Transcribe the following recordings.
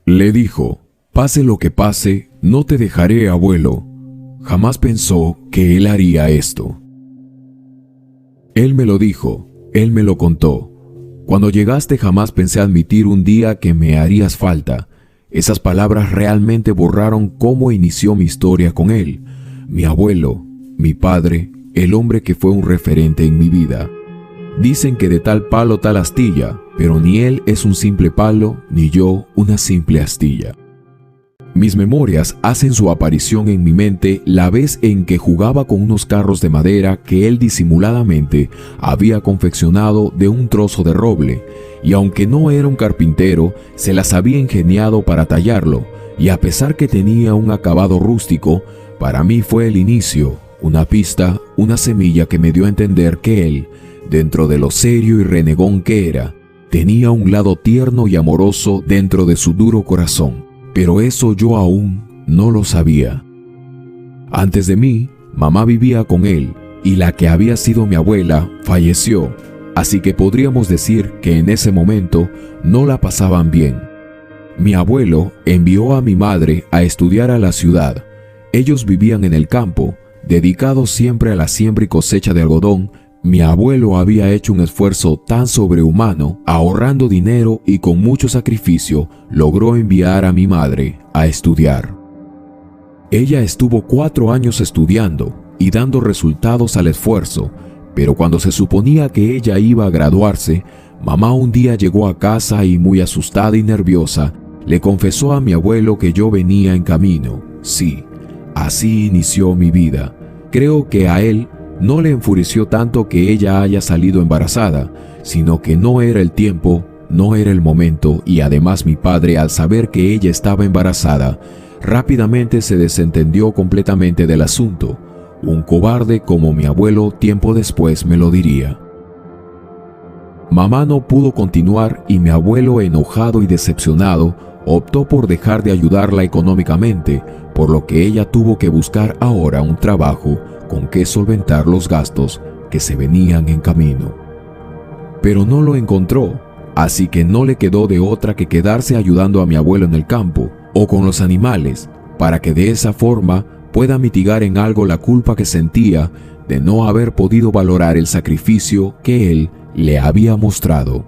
Le dijo: «Pase lo que pase, no te dejaré, abuelo». Jamás pensó que él haría esto. Él me lo dijo, él me lo contó. Cuando llegaste jamás pensé admitir un día que me harías falta. Esas palabras realmente borraron cómo inició mi historia con él, mi abuelo, mi padre, el hombre que fue un referente en mi vida. Dicen que de tal palo tal astilla, pero ni él es un simple palo, ni yo una simple astilla. Mis memorias hacen su aparición en mi mente la vez en que jugaba con unos carros de madera que él disimuladamente había confeccionado de un trozo de roble, y aunque no era un carpintero, se las había ingeniado para tallarlo, y a pesar que tenía un acabado rústico, para mí fue el inicio, una pista, una semilla que me dio a entender que él, dentro de lo serio y renegón que era, tenía un lado tierno y amoroso dentro de su duro corazón. Pero eso yo aún no lo sabía. Antes de mí, mamá vivía con él y la que había sido mi abuela falleció, así que podríamos decir que en ese momento no la pasaban bien. Mi abuelo envió a mi madre a estudiar a la ciudad. Ellos vivían en el campo, dedicados siempre a la siembra y cosecha de algodón. Mi abuelo había hecho un esfuerzo tan sobrehumano, ahorrando dinero y con mucho sacrificio, logró enviar a mi madre a estudiar. Ella estuvo 4 años estudiando y dando resultados al esfuerzo, pero cuando se suponía que ella iba a graduarse, mamá un día llegó a casa y muy asustada y nerviosa, le confesó a mi abuelo que yo venía en camino. Sí, así inició mi vida. Creo que a él no le enfureció tanto que ella haya salido embarazada, sino que no era el tiempo, no era el momento, y además mi padre, al saber que ella estaba embarazada, rápidamente se desentendió completamente del asunto. Un cobarde como mi abuelo tiempo después me lo diría. Mamá no pudo continuar y mi abuelo, enojado y decepcionado, optó por dejar de ayudarla económicamente, por lo que ella tuvo que buscar ahora un trabajo con que solventar los gastos que se venían en camino. Pero no lo encontró, así que no le quedó de otra que quedarse ayudando a mi abuelo en el campo o con los animales, para que de esa forma pueda mitigar en algo la culpa que sentía de no haber podido valorar el sacrificio que él le había mostrado.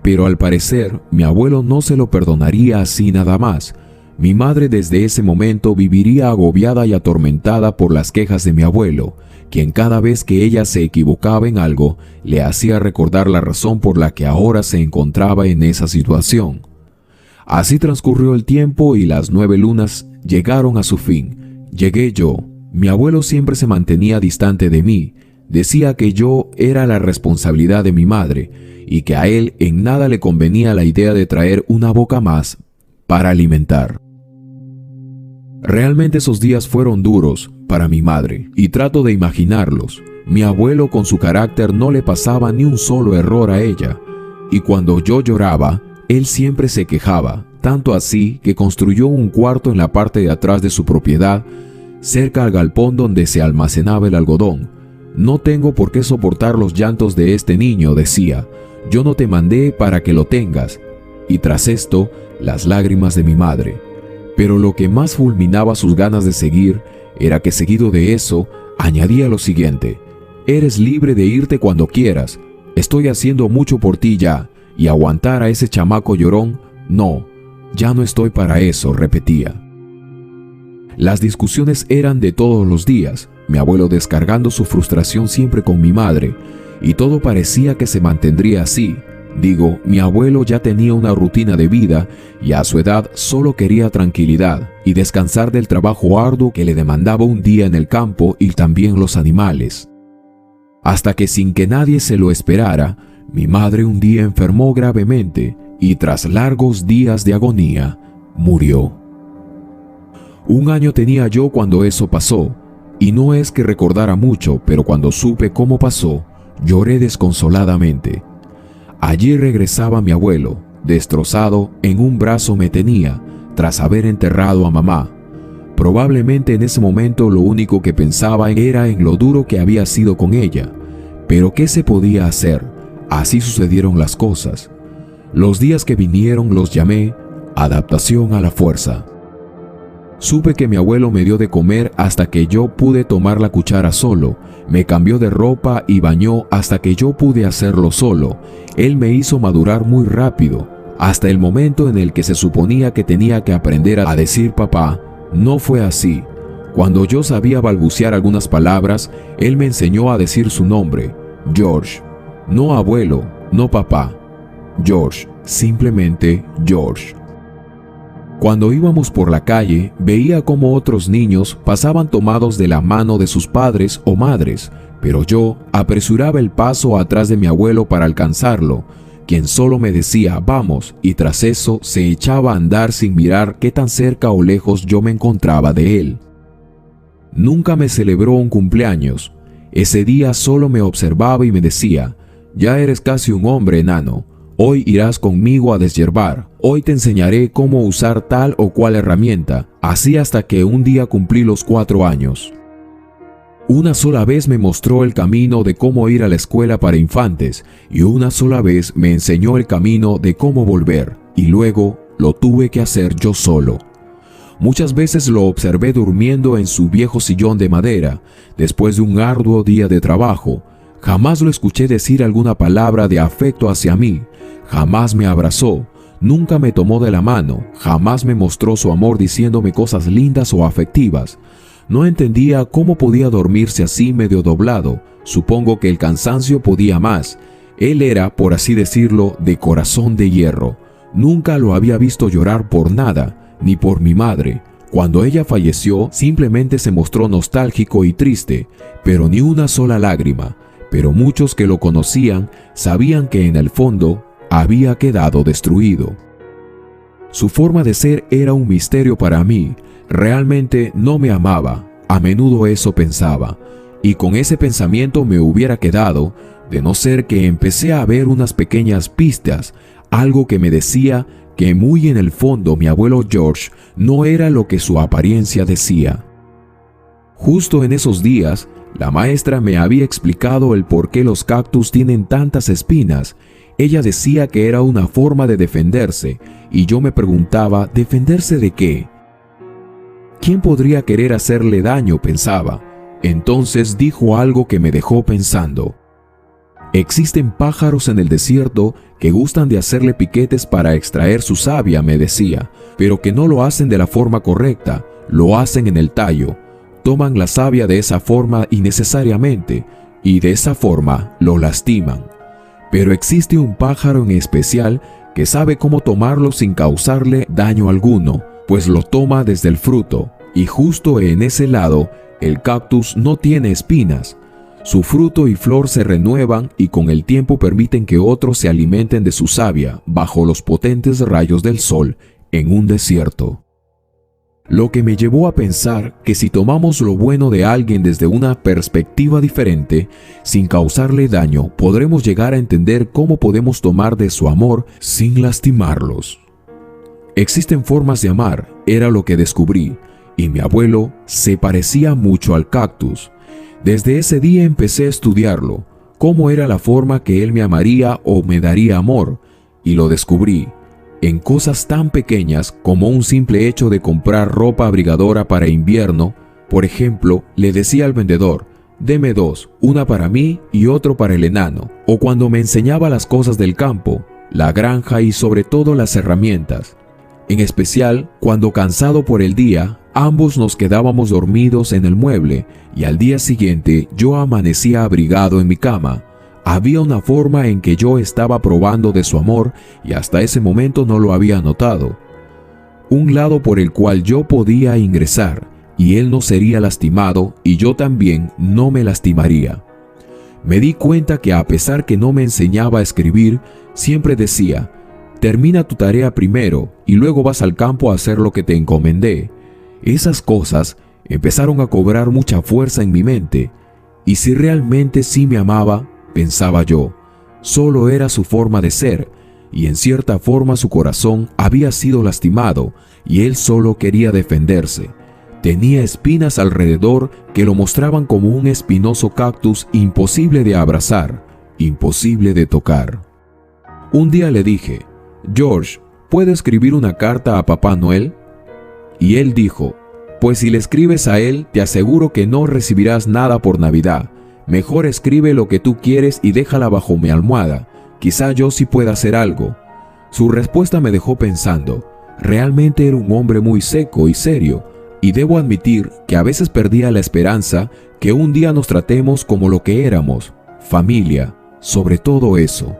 Pero al parecer, mi abuelo no se lo perdonaría así nada más. Mi madre desde ese momento viviría agobiada y atormentada por las quejas de mi abuelo, quien cada vez que ella se equivocaba en algo, le hacía recordar la razón por la que ahora se encontraba en esa situación. Así transcurrió el tiempo y las 9 lunas llegaron a su fin. Llegué yo. Mi abuelo siempre se mantenía distante de mí. Decía que yo era la responsabilidad de mi madre y que a él en nada le convenía la idea de traer una boca más para alimentar. Realmente esos días fueron duros para mi madre y trato de imaginarlos. Mi abuelo con su carácter no le pasaba ni un solo error a ella, y cuando yo lloraba, él siempre se quejaba, tanto así que construyó un cuarto en la parte de atrás de su propiedad, cerca al galpón donde se almacenaba el algodón. «No tengo por qué soportar los llantos de este niño», decía. «Yo no te mandé para que lo tengas». Y tras esto, las lágrimas de mi madre. Pero lo que más fulminaba sus ganas de seguir era que seguido de eso, añadía lo siguiente: «Eres libre de irte cuando quieras. Estoy haciendo mucho por ti ya, y aguantar a ese chamaco llorón, no, ya no estoy para eso», repetía. Las discusiones eran de todos los días, mi abuelo descargando su frustración siempre con mi madre, y todo parecía que se mantendría así. Digo, mi abuelo ya tenía una rutina de vida y a su edad solo quería tranquilidad y descansar del trabajo arduo que le demandaba un día en el campo y también los animales. Hasta que sin que nadie se lo esperara, mi madre un día enfermó gravemente y tras largos días de agonía, murió. 1 año tenía yo cuando eso pasó, y no es que recordara mucho, pero cuando supe cómo pasó, lloré desconsoladamente. Allí regresaba mi abuelo, destrozado, en un brazo me tenía, tras haber enterrado a mamá. Probablemente en ese momento lo único que pensaba era en lo duro que había sido con ella. Pero ¿qué se podía hacer? Así sucedieron las cosas. Los días que vinieron los llamé, Adaptación a la fuerza. Supe que mi abuelo me dio de comer hasta que yo pude tomar la cuchara solo, me cambió de ropa y bañó hasta que yo pude hacerlo solo. Él me hizo madurar muy rápido, hasta el momento en el que se suponía que tenía que aprender a decir papá. No fue así. Cuando yo sabía balbucear algunas palabras, él me enseñó a decir su nombre, George. No abuelo, no papá. George, simplemente George. Cuando íbamos por la calle, veía cómo otros niños pasaban tomados de la mano de sus padres o madres, pero yo apresuraba el paso atrás de mi abuelo para alcanzarlo, quien solo me decía vamos, y tras eso se echaba a andar sin mirar qué tan cerca o lejos yo me encontraba de él. Nunca me celebró un cumpleaños. Ese día solo me observaba y me decía, ya eres casi un hombre, enano. Hoy irás conmigo a deshiervar, hoy te enseñaré cómo usar tal o cual herramienta, así hasta que un día cumplí los 4 años. Una sola vez me mostró el camino de cómo ir a la escuela para infantes y una sola vez me enseñó el camino de cómo volver, y luego lo tuve que hacer yo solo. Muchas veces lo observé durmiendo en su viejo sillón de madera, después de un arduo día de trabajo. Jamás lo escuché decir alguna palabra de afecto hacia mí. Jamás me abrazó, nunca me tomó de la mano, jamás me mostró su amor diciéndome cosas lindas o afectivas. No entendía cómo podía dormirse así medio doblado. Supongo que el cansancio podía más. Él era, por así decirlo, de corazón de hierro. Nunca lo había visto llorar por nada, ni por mi madre. Cuando ella falleció, simplemente se mostró nostálgico y triste, pero ni una sola lágrima. Pero muchos que lo conocían sabían que en el fondo había quedado destruido. Su forma de ser era un misterio para mí. Realmente no me amaba, a menudo eso pensaba, y con ese pensamiento me hubiera quedado, de no ser que empecé a ver unas pequeñas pistas, algo que me decía que muy en el fondo mi abuelo George no era lo que su apariencia decía. Justo en esos días, la maestra me había explicado el por qué los cactus tienen tantas espinas. Ella decía que era una forma de defenderse, y yo me preguntaba, ¿defenderse de qué? ¿Quién podría querer hacerle daño?, pensaba. Entonces dijo algo que me dejó pensando. Existen pájaros en el desierto que gustan de hacerle piquetes para extraer su savia, me decía, pero que no lo hacen de la forma correcta, lo hacen en el tallo. Toman la savia de esa forma innecesariamente, y de esa forma lo lastiman. Pero existe un pájaro en especial que sabe cómo tomarlo sin causarle daño alguno, pues lo toma desde el fruto, y justo en ese lado, el cactus no tiene espinas. Su fruto y flor se renuevan y con el tiempo permiten que otros se alimenten de su savia bajo los potentes rayos del sol en un desierto. Lo que me llevó a pensar que si tomamos lo bueno de alguien desde una perspectiva diferente, sin causarle daño, podremos llegar a entender cómo podemos tomar de su amor sin lastimarlos. Existen formas de amar, era lo que descubrí, y mi abuelo se parecía mucho al cactus. Desde ese día empecé a estudiarlo, cómo era la forma que él me amaría o me daría amor, y lo descubrí. En cosas tan pequeñas como un simple hecho de comprar ropa abrigadora para invierno. Por ejemplo, le decía al vendedor, deme 2, una para mí y otro para el enano. O cuando me enseñaba las cosas del campo, la granja y sobre todo las herramientas. En especial, cuando cansado por el día, ambos nos quedábamos dormidos en el mueble y al día siguiente yo amanecía abrigado en mi cama. Había una forma en que yo estaba probando de su amor y hasta ese momento no lo había notado. Un lado por el cual yo podía ingresar y él no sería lastimado y yo también no me lastimaría. Me di cuenta que a pesar que no me enseñaba a escribir, siempre decía, termina tu tarea primero y luego vas al campo a hacer lo que te encomendé. Esas cosas empezaron a cobrar mucha fuerza en mi mente. Y si realmente sí me amaba, pensaba yo, solo era su forma de ser, y en cierta forma su corazón había sido lastimado, y él solo quería defenderse. Tenía espinas alrededor que lo mostraban como un espinoso cactus imposible de abrazar, imposible de tocar. Un día le dije, George, ¿puedo escribir una carta a Papá Noel? Y él dijo, pues si le escribes a él, te aseguro que no recibirás nada por Navidad. Mejor escribe lo que tú quieres y déjala bajo mi almohada. Quizá yo sí pueda hacer algo. Su respuesta me dejó pensando. Realmente era un hombre muy seco y serio, y debo admitir que a veces perdía la esperanza que un día nos tratemos como lo que éramos, familia, sobre todo eso.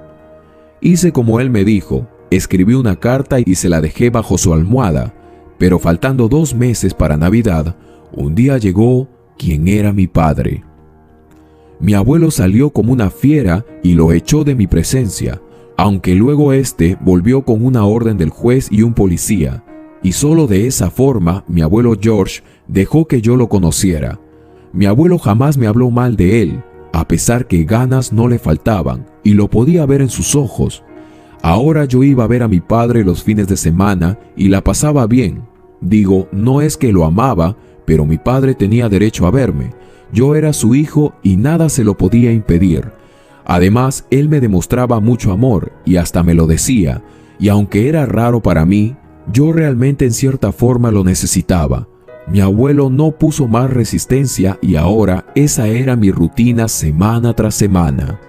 Hice como él me dijo, escribí una carta y se la dejé bajo su almohada, pero faltando 2 meses para Navidad, un día llegó quien era mi padre. Mi abuelo salió como una fiera y lo echó de mi presencia, aunque luego éste volvió con una orden del juez y un policía, y solo de esa forma mi abuelo George dejó que yo lo conociera. Mi abuelo jamás me habló mal de él, a pesar que ganas no le faltaban, y lo podía ver en sus ojos. Ahora yo iba a ver a mi padre los fines de semana y la pasaba bien. Digo, no es que lo amaba, pero mi padre tenía derecho a verme. Yo era su hijo y nada se lo podía impedir. Además, él me demostraba mucho amor y hasta me lo decía, y aunque era raro para mí, yo realmente en cierta forma lo necesitaba. Mi abuelo no puso más resistencia y ahora esa era mi rutina semana tras semana.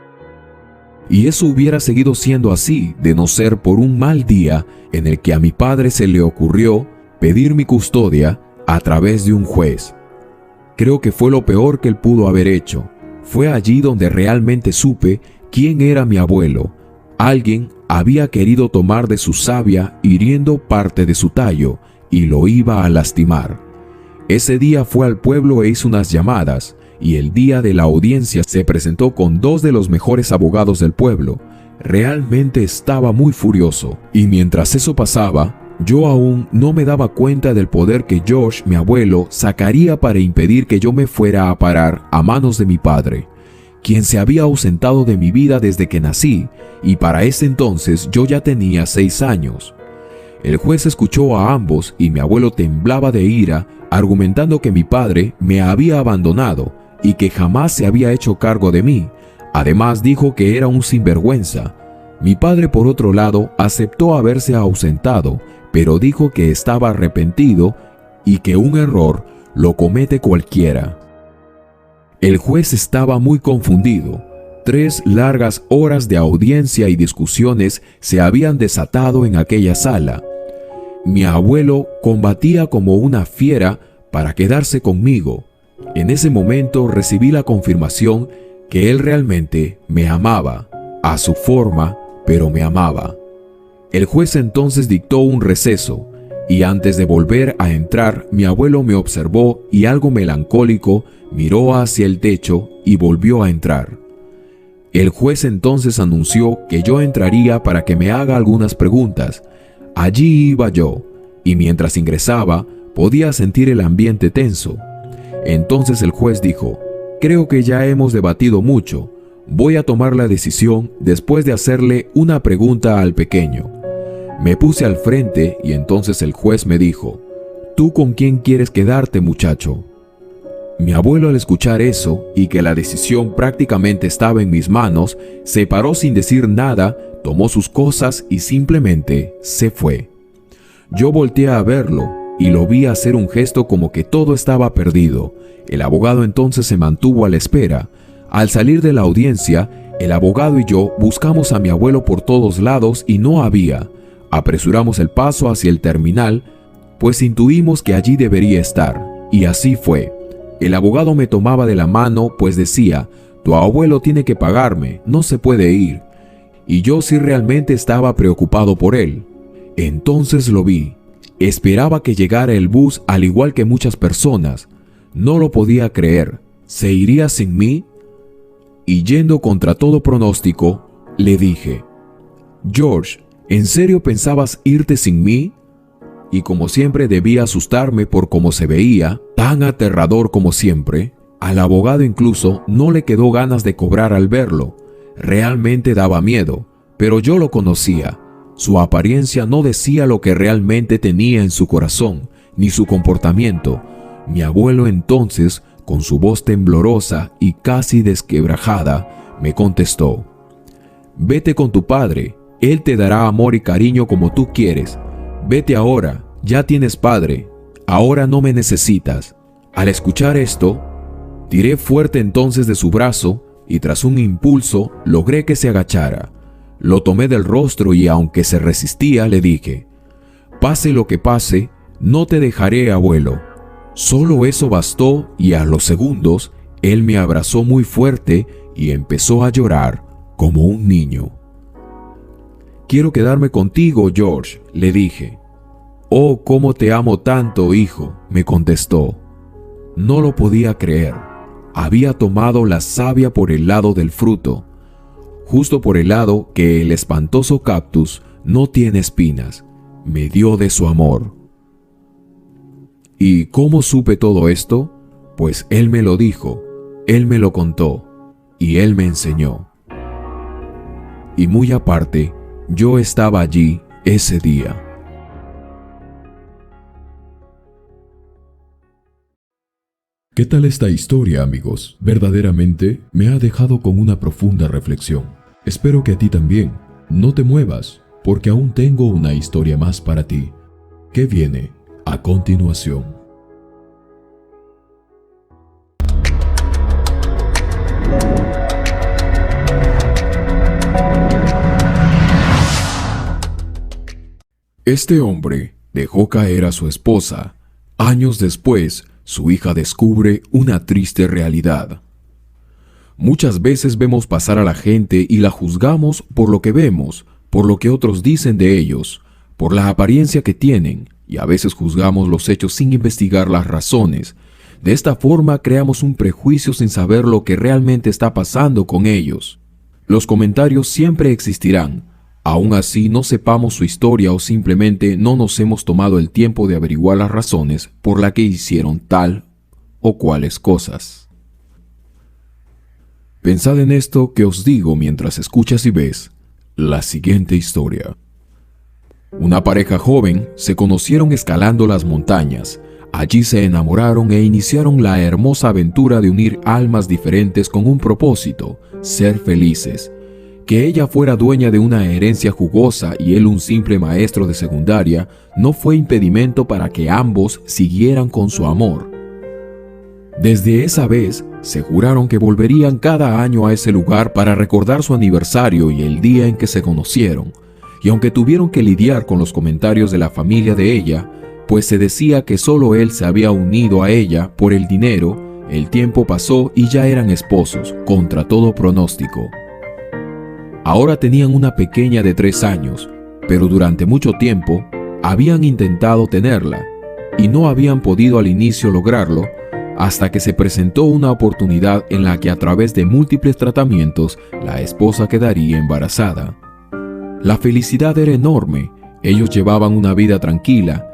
Y eso hubiera seguido siendo así de no ser por un mal día en el que a mi padre se le ocurrió pedir mi custodia a través de un juez. Creo que fue lo peor que él pudo haber hecho. Fue allí donde realmente supe quién era mi abuelo. Alguien había querido tomar de su savia hiriendo parte de su tallo y lo iba a lastimar. Ese día fue al pueblo e hizo unas llamadas, y el día de la audiencia se presentó con 2 de los mejores abogados del pueblo. Realmente estaba muy furioso, y mientras eso pasaba, yo aún no me daba cuenta del poder que George, mi abuelo, sacaría para impedir que yo me fuera a parar a manos de mi padre, quien se había ausentado de mi vida desde que nací, y para ese entonces yo ya tenía 6 años. El juez escuchó a ambos y mi abuelo temblaba de ira, argumentando que mi padre me había abandonado y que jamás se había hecho cargo de mí. Además dijo que era un sinvergüenza. Mi padre, por otro lado, aceptó haberse ausentado, pero dijo que estaba arrepentido y que un error lo comete cualquiera. El juez estaba muy confundido. 3 largas horas de audiencia y discusiones se habían desatado en aquella sala. Mi abuelo combatía como una fiera para quedarse conmigo. En ese momento recibí la confirmación que él realmente me amaba, a su forma, pero me amaba. El juez entonces dictó un receso, y antes de volver a entrar, mi abuelo me observó y algo melancólico miró hacia el techo y volvió a entrar. El juez entonces anunció que yo entraría para que me haga algunas preguntas. Allí iba yo, y mientras ingresaba, podía sentir el ambiente tenso. Entonces el juez dijo, creo que ya hemos debatido mucho. Voy a tomar la decisión después de hacerle una pregunta al pequeño. Me puse al frente y entonces el juez me dijo, ¿tú con quién quieres quedarte, muchacho? Mi abuelo, al escuchar eso y que la decisión prácticamente estaba en mis manos, se paró sin decir nada, tomó sus cosas y simplemente se fue. Yo volteé a verlo y lo vi hacer un gesto como que todo estaba perdido. El abogado entonces se mantuvo a la espera. Al salir de la audiencia, el abogado y yo buscamos a mi abuelo por todos lados y no había. Apresuramos el paso hacia el terminal, pues intuimos que allí debería estar, y así fue. El abogado me tomaba de la mano, pues decía, tu abuelo tiene que pagarme, no se puede ir. Y yo sí realmente estaba preocupado por él. Entonces lo vi. Esperaba que llegara el bus al igual que muchas personas. No lo podía creer. ¿Se iría sin mí? Y yendo contra todo pronóstico, le dije, George, ¿en serio pensabas irte sin mí? Y como siempre debía asustarme por cómo se veía, tan aterrador como siempre, al abogado incluso no le quedó ganas de cobrar al verlo. Realmente daba miedo, pero yo lo conocía. Su apariencia no decía lo que realmente tenía en su corazón, ni su comportamiento. Mi abuelo entonces, con su voz temblorosa y casi desquebrajada, me contestó, vete con tu padre, Él te dará amor y cariño como tú quieres. Vete ahora, ya tienes padre. Ahora no me necesitas. Al escuchar esto, tiré fuerte entonces de su brazo y tras un impulso logré que se agachara. Lo tomé del rostro y aunque se resistía, le dije: «Pase lo que pase, no te dejaré, abuelo». Solo eso bastó y a los segundos él me abrazó muy fuerte y empezó a llorar como un niño. «Quiero quedarme contigo, George», le dije. «Oh, cómo te amo tanto, hijo», me contestó. No lo podía creer. Había tomado la savia por el lado del fruto, justo por el lado que el espantoso cactus no tiene espinas. Me dio de su amor. ¿Y cómo supe todo esto? Pues él me lo dijo, él me lo contó y él me enseñó. Y muy aparte, yo estaba allí ese día. ¿Qué tal esta historia, amigos? Verdaderamente me ha dejado con una profunda reflexión. Espero que a ti también. No te muevas, porque aún tengo una historia más para ti, que viene a continuación. Este hombre dejó caer a su esposa. Años después, su hija descubre una triste realidad. Muchas veces vemos pasar a la gente y la juzgamos por lo que vemos, por lo que otros dicen de ellos, por la apariencia que tienen, y a veces juzgamos los hechos sin investigar las razones. De esta forma creamos un prejuicio sin saber lo que realmente está pasando con ellos. Los comentarios siempre existirán. Aún así no sepamos su historia o simplemente no nos hemos tomado el tiempo de averiguar las razones por las que hicieron tal o cuales cosas. Pensad en esto que os digo mientras escuchas y ves la siguiente historia. Una pareja joven se conocieron escalando las montañas. Allí se enamoraron e iniciaron la hermosa aventura de unir almas diferentes con un propósito: ser felices. Que ella fuera dueña de una herencia jugosa y él un simple maestro de secundaria no fue impedimento para que ambos siguieran con su amor. Desde esa vez, se juraron que volverían cada año a ese lugar para recordar su aniversario y el día en que se conocieron. Y aunque tuvieron que lidiar con los comentarios de la familia de ella, pues se decía que solo él se había unido a ella por el dinero, el tiempo pasó y ya eran esposos, contra todo pronóstico. Ahora tenían una pequeña de 3 años, pero durante mucho tiempo habían intentado tenerla y no habían podido al inicio lograrlo hasta que se presentó una oportunidad en la que a través de múltiples tratamientos la esposa quedaría embarazada. La felicidad era enorme, ellos llevaban una vida tranquila,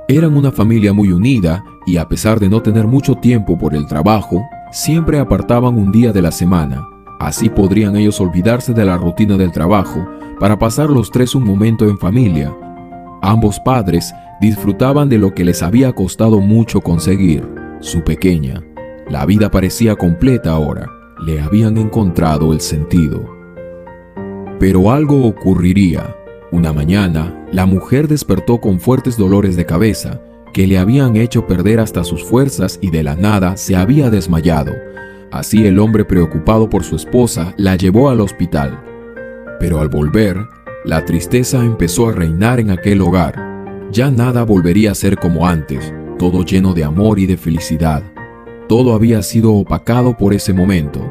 eran una familia muy unida y a pesar de no tener mucho tiempo por el trabajo, siempre apartaban un día de la semana. Así podrían ellos olvidarse de la rutina del trabajo para pasar los 3 un momento en familia. Ambos padres disfrutaban de lo que les había costado mucho conseguir, su pequeña. La vida parecía completa ahora, le habían encontrado el sentido. Pero algo ocurriría. Una mañana, la mujer despertó con fuertes dolores de cabeza que le habían hecho perder hasta sus fuerzas y de la nada se había desmayado. Así el hombre, preocupado por su esposa, la llevó al hospital. Pero al volver, la tristeza empezó a reinar en aquel hogar. Ya nada volvería a ser como antes, todo lleno de amor y de felicidad. Todo había sido opacado por ese momento.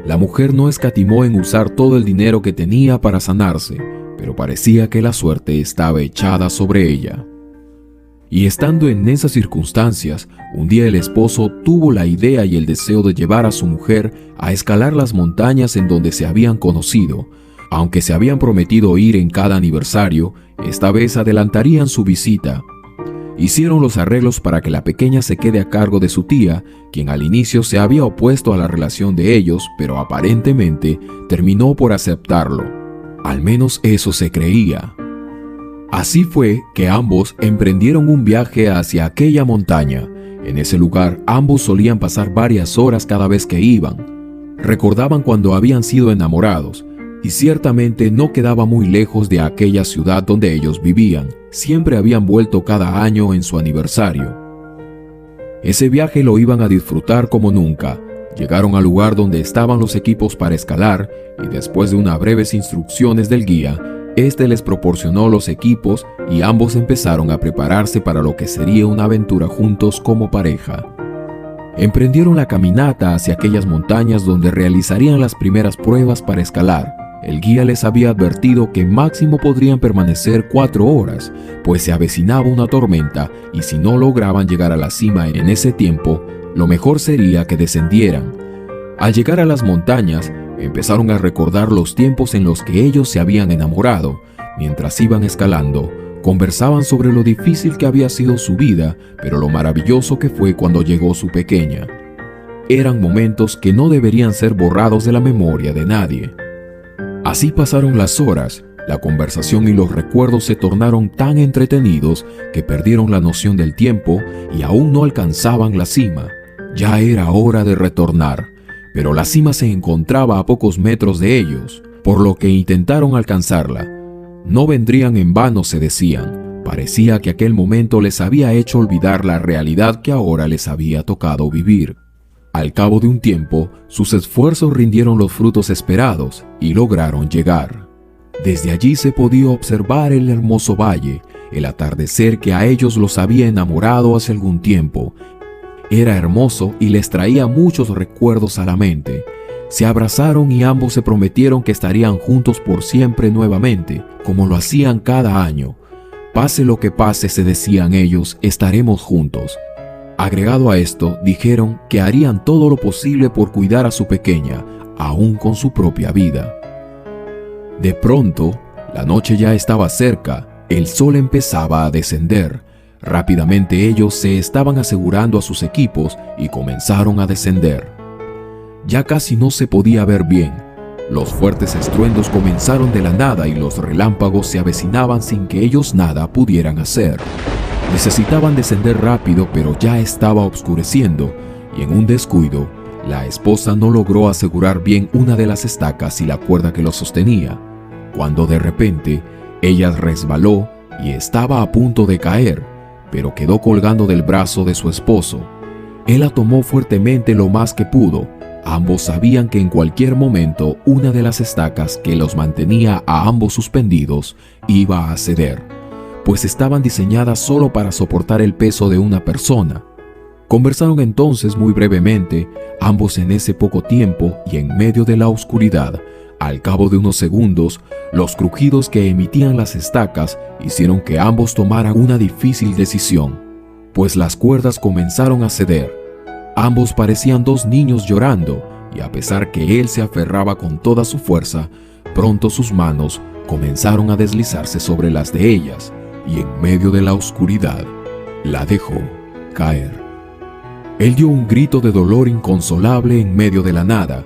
La mujer no escatimó en usar todo el dinero que tenía para sanarse, pero parecía que la suerte estaba echada sobre ella. Y estando en esas circunstancias, un día el esposo tuvo la idea y el deseo de llevar a su mujer a escalar las montañas en donde se habían conocido. Aunque se habían prometido ir en cada aniversario, esta vez adelantarían su visita. Hicieron los arreglos para que la pequeña se quede a cargo de su tía, quien al inicio se había opuesto a la relación de ellos, pero aparentemente terminó por aceptarlo. Al menos eso se creía. Así fue que ambos emprendieron un viaje hacia aquella montaña. En ese lugar ambos solían pasar varias horas cada vez que iban. Recordaban cuando habían sido enamorados y ciertamente no quedaba muy lejos de aquella ciudad donde ellos vivían. Siempre habían vuelto cada año en su aniversario. Ese viaje lo iban a disfrutar como nunca. Llegaron al lugar donde estaban los equipos para escalar y después de unas breves instrucciones del guía, este les proporcionó los equipos y ambos empezaron a prepararse para lo que sería una aventura juntos como pareja. Emprendieron la caminata hacia aquellas montañas donde realizarían las primeras pruebas para escalar. El guía les había advertido que máximo podrían permanecer 4 horas, pues se avecinaba una tormenta y si no lograban llegar a la cima en ese tiempo, lo mejor sería que descendieran. Al llegar a las montañas, empezaron a recordar los tiempos en los que ellos se habían enamorado. Mientras iban escalando, conversaban sobre lo difícil que había sido su vida, pero lo maravilloso que fue cuando llegó su pequeña. Eran momentos que no deberían ser borrados de la memoria de nadie. Así pasaron las horas, la conversación y los recuerdos se tornaron tan entretenidos que perdieron la noción del tiempo y aún no alcanzaban la cima. Ya era hora de retornar, pero la cima se encontraba a pocos metros de ellos, por lo que intentaron alcanzarla. No vendrían en vano, se decían. Parecía que aquel momento les había hecho olvidar la realidad que ahora les había tocado vivir. Al cabo de un tiempo, sus esfuerzos rindieron los frutos esperados y lograron llegar. Desde allí se podía observar el hermoso valle, el atardecer que a ellos los había enamorado hace algún tiempo. Era hermoso y les traía muchos recuerdos a la mente. Se abrazaron y ambos se prometieron que estarían juntos por siempre nuevamente, como lo hacían cada año. Pase lo que pase, se decían ellos, estaremos juntos. Agregado a esto, dijeron que harían todo lo posible por cuidar a su pequeña, aún con su propia vida. De pronto, la noche ya estaba cerca, el sol empezaba a descender. Rápidamente ellos se estaban asegurando a sus equipos y comenzaron a descender. Ya casi no se podía ver bien. Los fuertes estruendos comenzaron de la nada y los relámpagos se avecinaban sin que ellos nada pudieran hacer. Necesitaban descender rápido, pero ya estaba oscureciendo y en un descuido, la esposa no logró asegurar bien una de las estacas y la cuerda que lo sostenía, cuando de repente ella resbaló y estaba a punto de caer, pero quedó colgando del brazo de su esposo. Él la tomó fuertemente lo más que pudo. Ambos sabían que en cualquier momento una de las estacas que los mantenía a ambos suspendidos iba a ceder, pues estaban diseñadas solo para soportar el peso de una persona. Conversaron entonces muy brevemente, ambos en ese poco tiempo y en medio de la oscuridad. Al cabo de unos segundos, los crujidos que emitían las estacas hicieron que ambos tomaran una difícil decisión, pues las cuerdas comenzaron a ceder. Ambos parecían dos niños llorando, y a pesar que él se aferraba con toda su fuerza, pronto sus manos comenzaron a deslizarse sobre las de ellas, y en medio de la oscuridad, la dejó caer. Él dio un grito de dolor inconsolable en medio de la nada.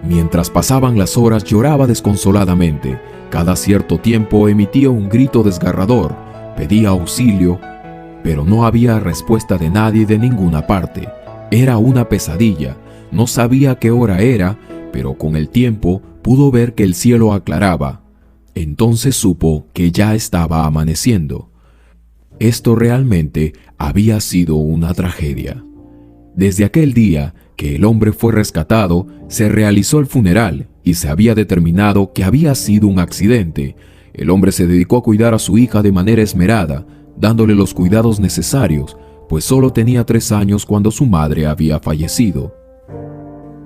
Mientras pasaban las horas lloraba desconsoladamente. Cada cierto tiempo emitía un grito desgarrador, pedía auxilio, pero no había respuesta de nadie de ninguna parte. Era una pesadilla, no sabía qué hora era, pero con el tiempo pudo ver que el cielo aclaraba. Entonces supo que ya estaba amaneciendo. Esto realmente había sido una tragedia. Desde aquel día que el hombre fue rescatado, se realizó el funeral y se había determinado que había sido un accidente. El hombre se dedicó a cuidar a su hija de manera esmerada, dándole los cuidados necesarios, pues solo tenía 3 años cuando su madre había fallecido.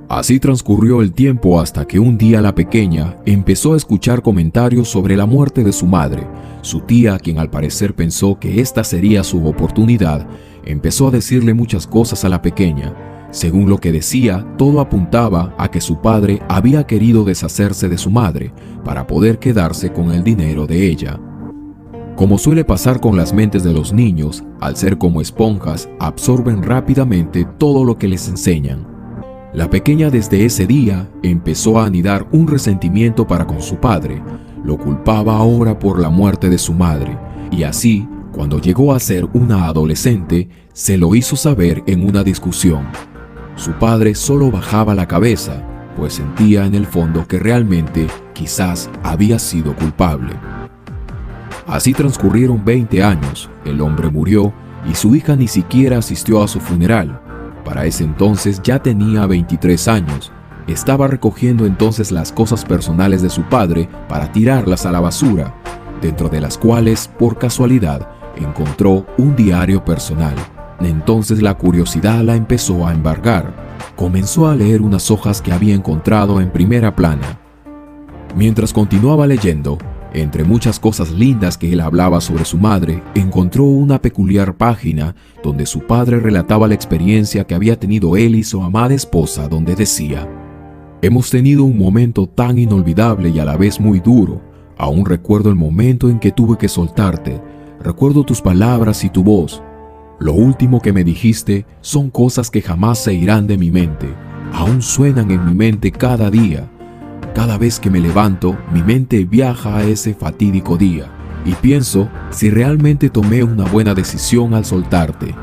Así transcurrió el tiempo hasta que un día la pequeña empezó a escuchar comentarios sobre la muerte de su madre. Su tía, quien al parecer pensó que esta sería su oportunidad, empezó a decirle muchas cosas a la pequeña. Según lo que decía, todo apuntaba a que su padre había querido deshacerse de su madre para poder quedarse con el dinero de ella. Como suele pasar con las mentes de los niños, al ser como esponjas, absorben rápidamente todo lo que les enseñan. La pequeña desde ese día empezó a anidar un resentimiento para con su padre. Lo culpaba ahora por la muerte de su madre, y así, cuando llegó a ser una adolescente, se lo hizo saber en una discusión. Su padre solo bajaba la cabeza, pues sentía en el fondo que realmente quizás había sido culpable. Así transcurrieron 20 años, el hombre murió y su hija ni siquiera asistió a su funeral. Para ese entonces ya tenía 23 años. Estaba recogiendo entonces las cosas personales de su padre para tirarlas a la basura, dentro de las cuales, por casualidad, encontró un diario personal. Entonces la curiosidad la empezó a embargar. Comenzó a leer unas hojas que había encontrado en primera plana. Mientras continuaba leyendo, entre muchas cosas lindas que él hablaba sobre su madre, encontró una peculiar página donde su padre relataba la experiencia que había tenido él y su amada esposa, donde decía: «Hemos tenido un momento tan inolvidable y a la vez muy duro. Aún recuerdo el momento en que tuve que soltarte. Recuerdo tus palabras y tu voz. Lo último que me dijiste son cosas que jamás se irán de mi mente. Aún suenan en mi mente cada día. Cada vez que me levanto, mi mente viaja a ese fatídico día y pienso si realmente tomé una buena decisión al soltarte.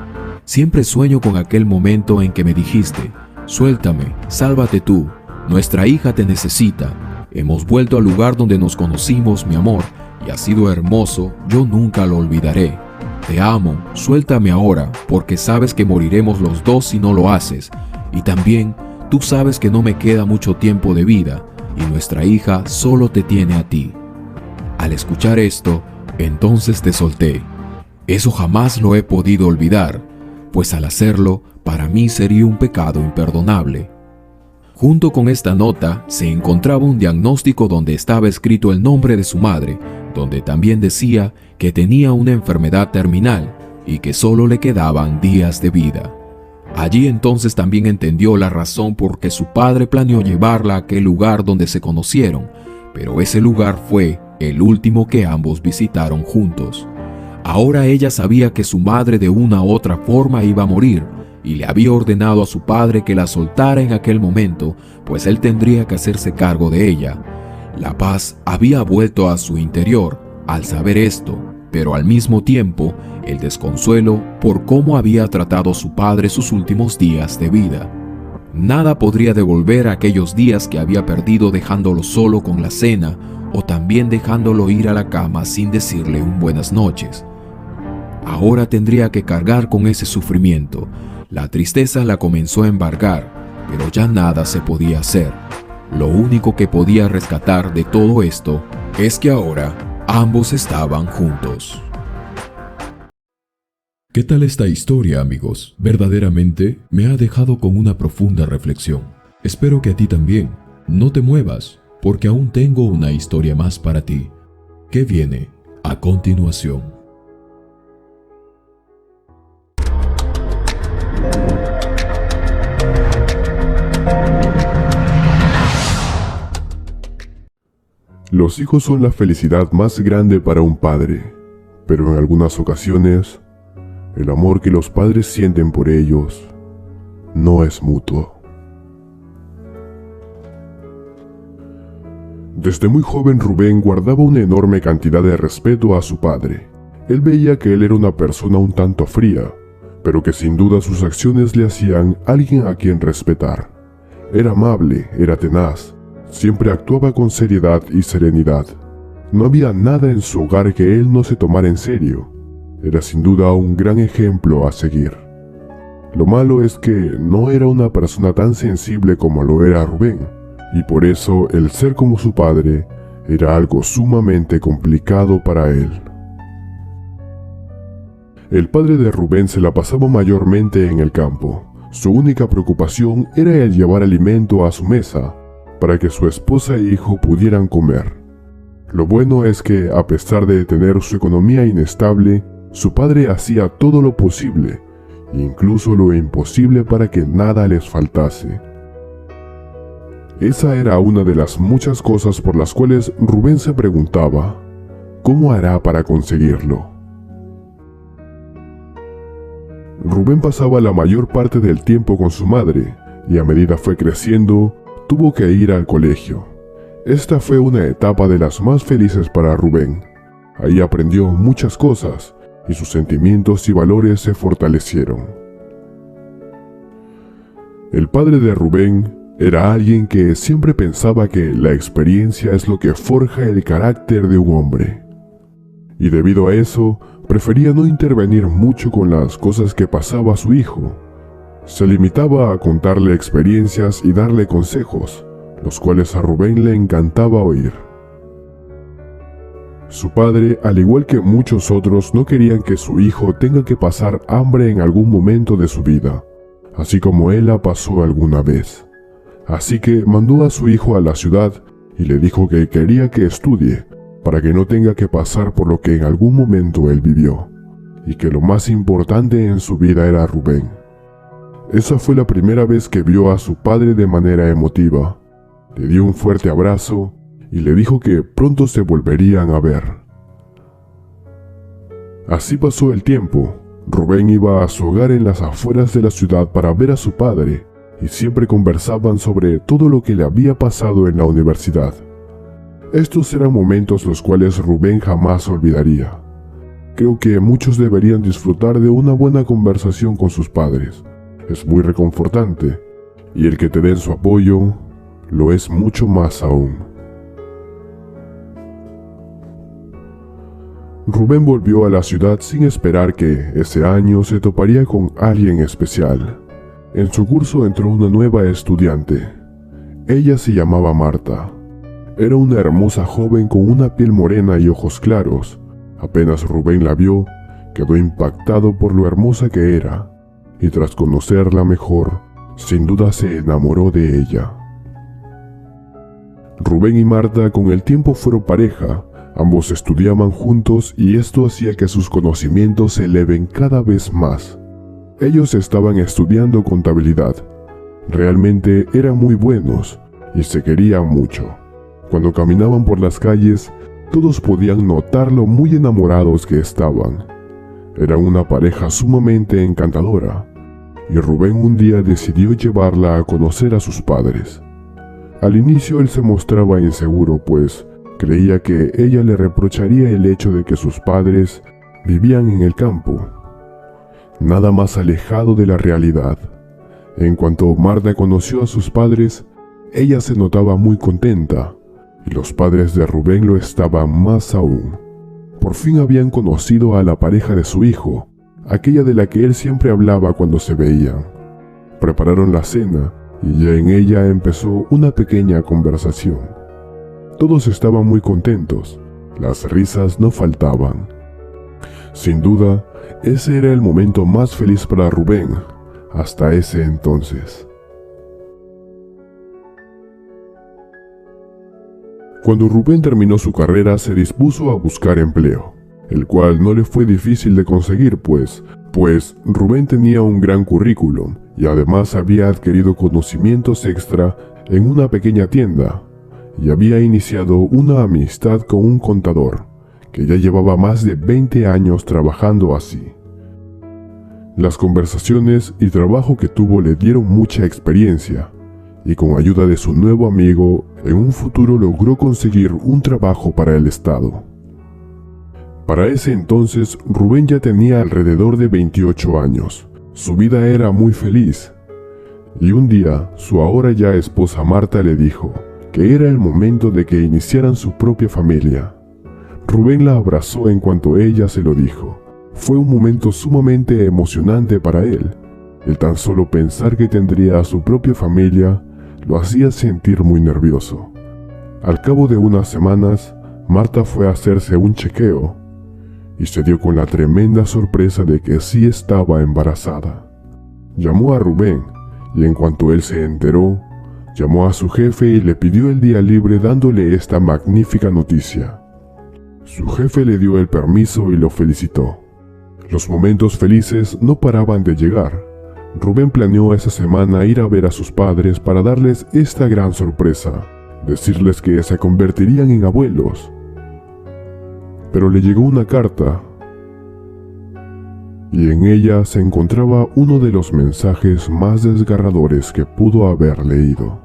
Siempre sueño con aquel momento en que me dijiste: suéltame, sálvate tú, nuestra hija te necesita. Hemos vuelto al lugar donde nos conocimos, mi amor, y ha sido hermoso, yo nunca lo olvidaré. Te amo, suéltame ahora, porque sabes que moriremos los dos si no lo haces, y también tú sabes que no me queda mucho tiempo de vida, y nuestra hija solo te tiene a ti». Al escuchar esto, entonces te solté. Eso jamás lo he podido olvidar, pues al hacerlo, para mí sería un pecado imperdonable. Junto con esta nota se encontraba un diagnóstico donde estaba escrito el nombre de su madre, donde también decía que tenía una enfermedad terminal y que solo le quedaban días de vida. Allí entonces también entendió la razón por que su padre planeó llevarla a aquel lugar donde se conocieron, pero ese lugar fue el último que ambos visitaron juntos. Ahora ella sabía que su madre de una u otra forma iba a morir, y le había ordenado a su padre que la soltara en aquel momento, pues él tendría que hacerse cargo de ella. La paz había vuelto a su interior al saber esto, pero al mismo tiempo el desconsuelo por cómo había tratado su padre sus últimos días de vida. Nada podría devolver aquellos días que había perdido dejándolo solo con la cena o también dejándolo ir a la cama sin decirle un buenas noches. Ahora tendría que cargar con ese sufrimiento. La tristeza la comenzó a embargar, pero ya nada se podía hacer. Lo único que podía rescatar de todo esto es que ahora ambos estaban juntos. ¿Qué tal esta historia, amigos? Verdaderamente me ha dejado con una profunda reflexión. Espero que a ti también. No te muevas, porque aún tengo una historia más para ti, que viene a continuación. Los hijos son la felicidad más grande para un padre, pero en algunas ocasiones, el amor que los padres sienten por ellos no es mutuo. Desde muy joven Rubén guardaba una enorme cantidad de respeto a su padre. Él veía que él era una persona un tanto fría, pero que sin duda sus acciones le hacían alguien a quien respetar. Era amable, era tenaz. Siempre actuaba con seriedad y serenidad. No había nada en su hogar que él no se tomara en serio. Era sin duda un gran ejemplo a seguir. Lo malo es que no era una persona tan sensible como lo era Rubén, y por eso el ser como su padre era algo sumamente complicado para él. El padre de Rubén se la pasaba mayormente en el campo. Su única preocupación era el llevar alimento a su mesa, para que su esposa e hijo pudieran comer. Lo bueno es que, a pesar de tener su economía inestable, su padre hacía todo lo posible, incluso lo imposible para que nada les faltase. Esa era una de las muchas cosas por las cuales Rubén se preguntaba, ¿cómo hará para conseguirlo? Rubén pasaba la mayor parte del tiempo con su madre, y a medida fue creciendo, tuvo que ir al colegio. Esta fue una etapa de las más felices para Rubén. Ahí aprendió muchas cosas y sus sentimientos y valores se fortalecieron. El padre de Rubén Era alguien que siempre pensaba que la experiencia es lo que forja el carácter de un hombre. Y debido a eso, prefería no intervenir mucho con las cosas que pasaba a su hijo. Se limitaba a contarle experiencias y darle consejos, los cuales a Rubén le encantaba oír. Su padre, al igual que muchos otros, no querían que su hijo tenga que pasar hambre en algún momento de su vida, así como él la pasó alguna vez. Así que mandó a su hijo a la ciudad y le dijo que quería que estudie, para que no tenga que pasar por lo que en algún momento él vivió, y que lo más importante en su vida era Rubén. Esa fue la primera vez que vio a su padre de manera emotiva. Le dio un fuerte abrazo y le dijo que pronto se volverían a ver. Así pasó el tiempo. Rubén iba a su hogar en las afueras de la ciudad para ver a su padre, y siempre conversaban sobre todo lo que le había pasado en la universidad. Estos eran momentos los cuales Rubén jamás olvidaría. Creo que muchos deberían disfrutar de una buena conversación con sus padres. Es muy reconfortante, y el que te den su apoyo lo es mucho más aún. Rubén volvió a la ciudad sin esperar que ese año se toparía con alguien especial. En su curso entró una nueva estudiante. Ella se llamaba Marta. Era una hermosa joven con una piel morena y ojos claros. Apenas Rubén la vio, quedó impactado por lo hermosa que era, y tras conocerla mejor, sin duda se enamoró de ella. Rubén y Marta con el tiempo fueron pareja. Ambos estudiaban juntos y esto hacía que sus conocimientos se eleven cada vez más. Ellos estaban estudiando contabilidad. Realmente eran muy buenos y se querían mucho. Cuando caminaban por las calles, todos podían notar lo muy enamorados que estaban. Era una pareja sumamente encantadora, y Rubén un día decidió llevarla a conocer a sus padres. Al inicio él se mostraba inseguro, pues creía que ella le reprocharía el hecho de que sus padres vivían en el campo, nada más alejado de la realidad. En cuanto Marta conoció a sus padres, ella se notaba muy contenta, y los padres de Rubén lo estaban más aún. Por fin habían conocido a la pareja de su hijo, aquella de la que él siempre hablaba cuando se veían. Prepararon la cena, y ya en ella empezó una pequeña conversación. Todos estaban muy contentos, las risas no faltaban. Sin duda, ese era el momento más feliz para Rubén, hasta ese entonces. Cuando Rubén terminó su carrera, se dispuso a buscar empleo, el cual no le fue difícil de conseguir, pues Rubén tenía un gran currículum y además había adquirido conocimientos extra en una pequeña tienda, y había iniciado una amistad con un contador, que ya llevaba más de 20 años trabajando así. Las conversaciones y trabajo que tuvo le dieron mucha experiencia, y con ayuda de su nuevo amigo, en un futuro logró conseguir un trabajo para el Estado. Para ese entonces, Rubén ya tenía alrededor de 28 años. Su vida era muy feliz, y un día su ahora ya esposa Marta le dijo que era el momento de que iniciaran su propia familia. Rubén la abrazó en cuanto ella se lo dijo. Fue un momento sumamente emocionante para él. El tan solo pensar que tendría a su propia familia lo hacía sentir muy nervioso. Al cabo de unas semanas, Marta fue a hacerse un chequeo y se dio con la tremenda sorpresa de que sí estaba embarazada. Llamó a Rubén y en cuanto él se enteró, llamó a su jefe y le pidió el día libre dándole esta magnífica noticia. Su jefe le dio el permiso y lo felicitó. Los momentos felices no paraban de llegar. Rubén planeó esa semana ir a ver a sus padres para darles esta gran sorpresa, decirles que se convertirían en abuelos. Pero le llegó una carta, y en ella se encontraba uno de los mensajes más desgarradores que pudo haber leído.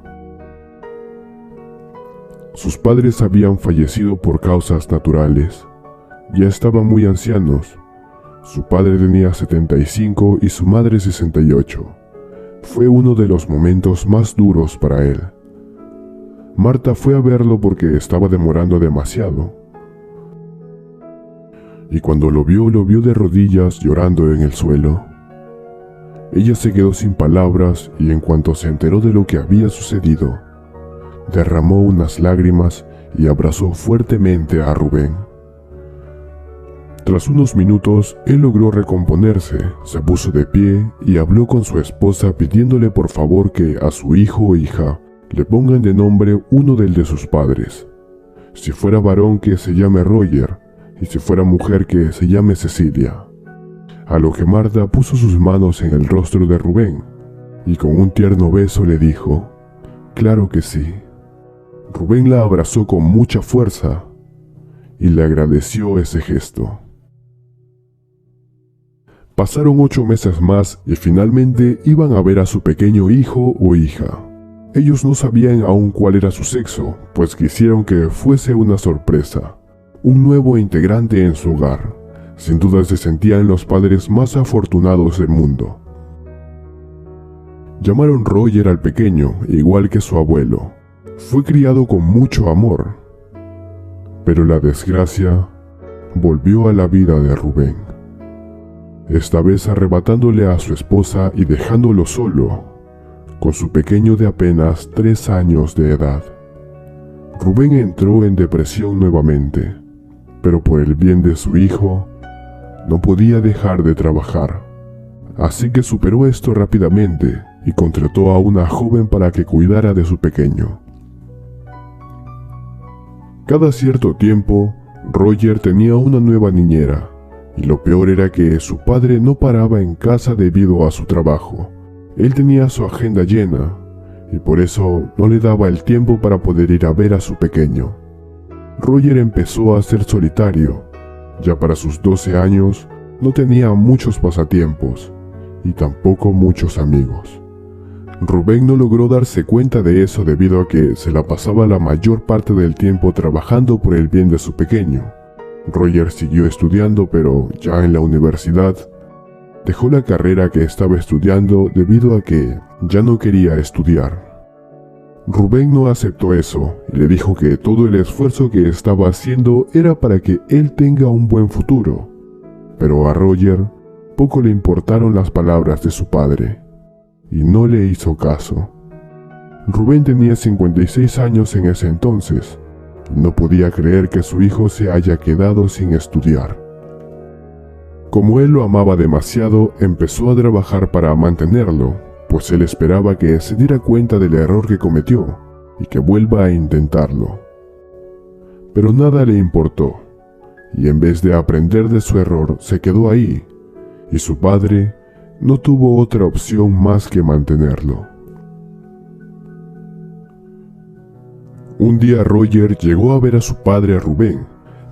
Sus padres habían fallecido por causas naturales. Ya estaban muy ancianos. Su padre tenía 75 y su madre 68. fue uno de los momentos más duros para él. Marta fue a verlo porque estaba demorando demasiado. Y cuando lo vio de rodillas llorando en el suelo. Ella se quedó sin palabras y en cuanto se enteró de lo que había sucedido, derramó unas lágrimas y abrazó fuertemente a Rubén. Tras unos minutos, él logró recomponerse, se puso de pie y habló con su esposa pidiéndole por favor que a su hijo o hija le pongan de nombre uno del de sus padres. Si fuera varón, que se llame Roger, y si fuera mujer, que se llame Cecilia. A lo que Marta puso sus manos en el rostro de Rubén y con un tierno beso le dijo: «Claro que sí». Rubén la abrazó con mucha fuerza y le agradeció ese gesto. Pasaron 8 meses más y finalmente iban a ver a su pequeño hijo o hija. Ellos no sabían aún cuál era su sexo, pues quisieron que fuese una sorpresa, un nuevo integrante en su hogar. Sin duda se sentían los padres más afortunados del mundo. Llamaron Roger al pequeño, igual que su abuelo. Fue criado con mucho amor, pero la desgracia volvió a la vida de Rubén. Esta vez arrebatándole a su esposa y dejándolo solo, con su pequeño de apenas 3 años de edad. Rubén entró en depresión nuevamente, pero por el bien de su hijo, no podía dejar de trabajar. Así que superó esto rápidamente y contrató a una joven para que cuidara de su pequeño. Cada cierto tiempo, Roger tenía una nueva niñera, y lo peor era que su padre no paraba en casa debido a su trabajo. Él tenía su agenda llena, y por eso no le daba el tiempo para poder ir a ver a su pequeño. Roger empezó a ser solitario. Ya para sus 12 años, no tenía muchos pasatiempos, y tampoco muchos amigos. Rubén no logró darse cuenta de eso debido a que se la pasaba la mayor parte del tiempo trabajando por el bien de su pequeño. Roger siguió estudiando, pero ya en la universidad, dejó la carrera que estaba estudiando debido a que ya no quería estudiar. Rubén no aceptó eso y le dijo que todo el esfuerzo que estaba haciendo era para que él tenga un buen futuro. Pero a Roger poco le importaron las palabras de su padre y no le hizo caso. Rubén tenía 56 años en ese entonces y no podía creer que su hijo se haya quedado sin estudiar. Como él lo amaba demasiado, empezó a trabajar para mantenerlo, pues él esperaba que se diera cuenta del error que cometió y que vuelva a intentarlo. Pero nada le importó, y en vez de aprender de su error, se quedó ahí, y su padre no tuvo otra opción más que mantenerlo. Un día Roger llegó a ver a su padre Rubén.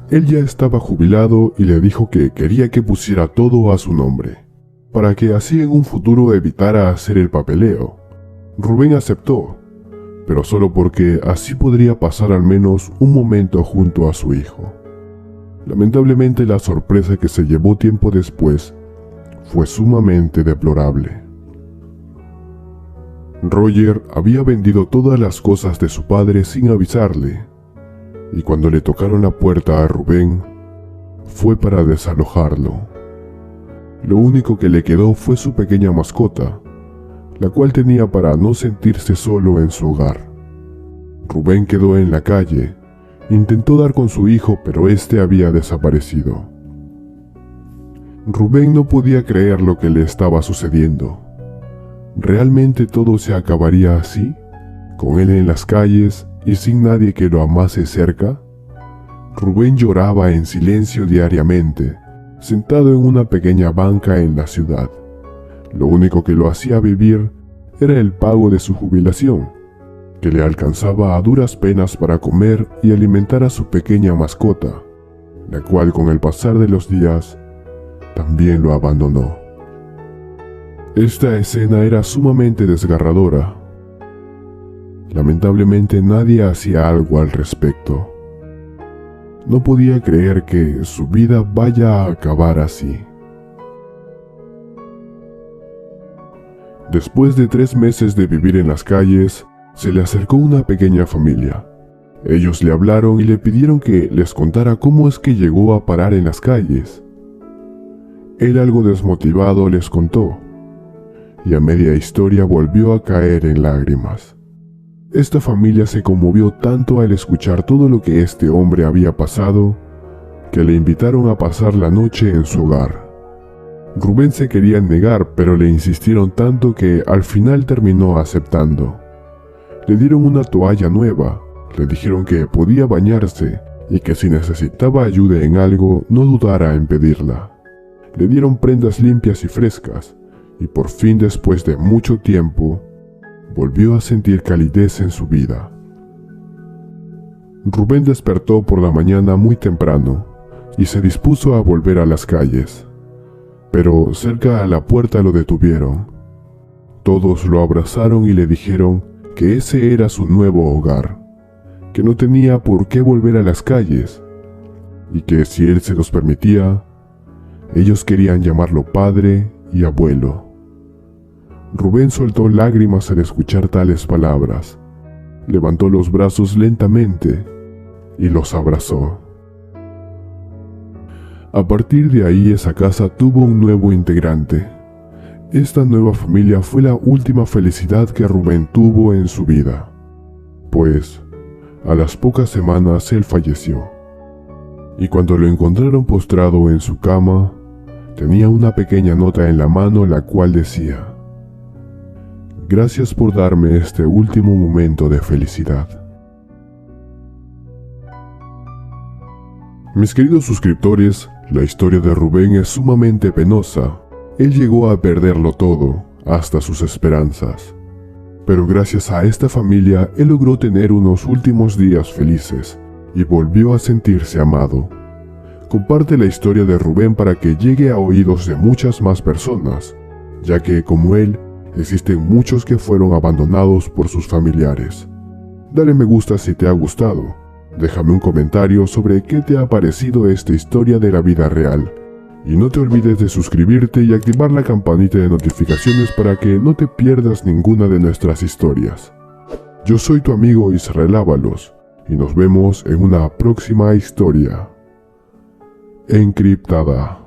Él ya estaba jubilado y le dijo que quería que pusiera todo a su nombre, para que así en un futuro evitara hacer el papeleo. Rubén aceptó, pero solo porque así podría pasar al menos un momento junto a su hijo. Lamentablemente la sorpresa que se llevó tiempo después fue sumamente deplorable. Roger había vendido todas las cosas de su padre sin avisarle, y cuando le tocaron la puerta a Rubén, fue para desalojarlo. Lo único que le quedó fue su pequeña mascota, la cual tenía para no sentirse solo en su hogar. Rubén quedó en la calle, intentó dar con su hijo, pero este había desaparecido. Rubén no podía creer lo que le estaba sucediendo. ¿Realmente todo se acabaría así? ¿Con él en las calles y sin nadie que lo amase cerca? Rubén lloraba en silencio diariamente, sentado en una pequeña banca en la ciudad. Lo único que lo hacía vivir era el pago de su jubilación, que le alcanzaba a duras penas para comer y alimentar a su pequeña mascota, la cual con el pasar de los días también lo abandonó. Esta escena era sumamente desgarradora. Lamentablemente nadie hacía algo al respecto. No podía creer que su vida vaya a acabar así. Después de 3 meses de vivir en las calles, se le acercó una pequeña familia. Ellos le hablaron y le pidieron que les contara cómo es que llegó a parar en las calles. Él, algo desmotivado, les contó, y a media historia volvió a caer en lágrimas. Esta familia se conmovió tanto al escuchar todo lo que este hombre había pasado, que le invitaron a pasar la noche en su hogar. Rubén se quería negar, pero le insistieron tanto que al final terminó aceptando. Le dieron una toalla nueva, le dijeron que podía bañarse y que si necesitaba ayuda en algo no dudara en pedirla. Le dieron prendas limpias y frescas, y por fin, después de mucho tiempo, volvió a sentir calidez en su vida. Rubén despertó por la mañana muy temprano y se dispuso a volver a las calles, pero cerca a la puerta lo detuvieron. Todos lo abrazaron y le dijeron que ese era su nuevo hogar, que no tenía por qué volver a las calles, y que si él se los permitía, ellos querían llamarlo padre y abuelo. Rubén soltó lágrimas al escuchar tales palabras, levantó los brazos lentamente y los abrazó. A partir de ahí, esa casa tuvo un nuevo integrante. Esta nueva familia fue la última felicidad que Rubén tuvo en su vida, pues a las pocas semanas él falleció, y cuando lo encontraron postrado en su cama, tenía una pequeña nota en la mano la cual decía: «Gracias por darme este último momento de felicidad». Mis queridos suscriptores, la historia de Rubén es sumamente penosa. Él llegó a perderlo todo, hasta sus esperanzas. Pero gracias a esta familia, él logró tener unos últimos días felices y volvió a sentirse amado. Comparte la historia de Rubén para que llegue a oídos de muchas más personas, ya que, como él, existen muchos que fueron abandonados por sus familiares. Dale me gusta si te ha gustado. Déjame un comentario sobre qué te ha parecido esta historia de la vida real. Y no te olvides de suscribirte y activar la campanita de notificaciones para que no te pierdas ninguna de nuestras historias. Yo soy tu amigo Israel Ábalos y nos vemos en una próxima historia encriptada.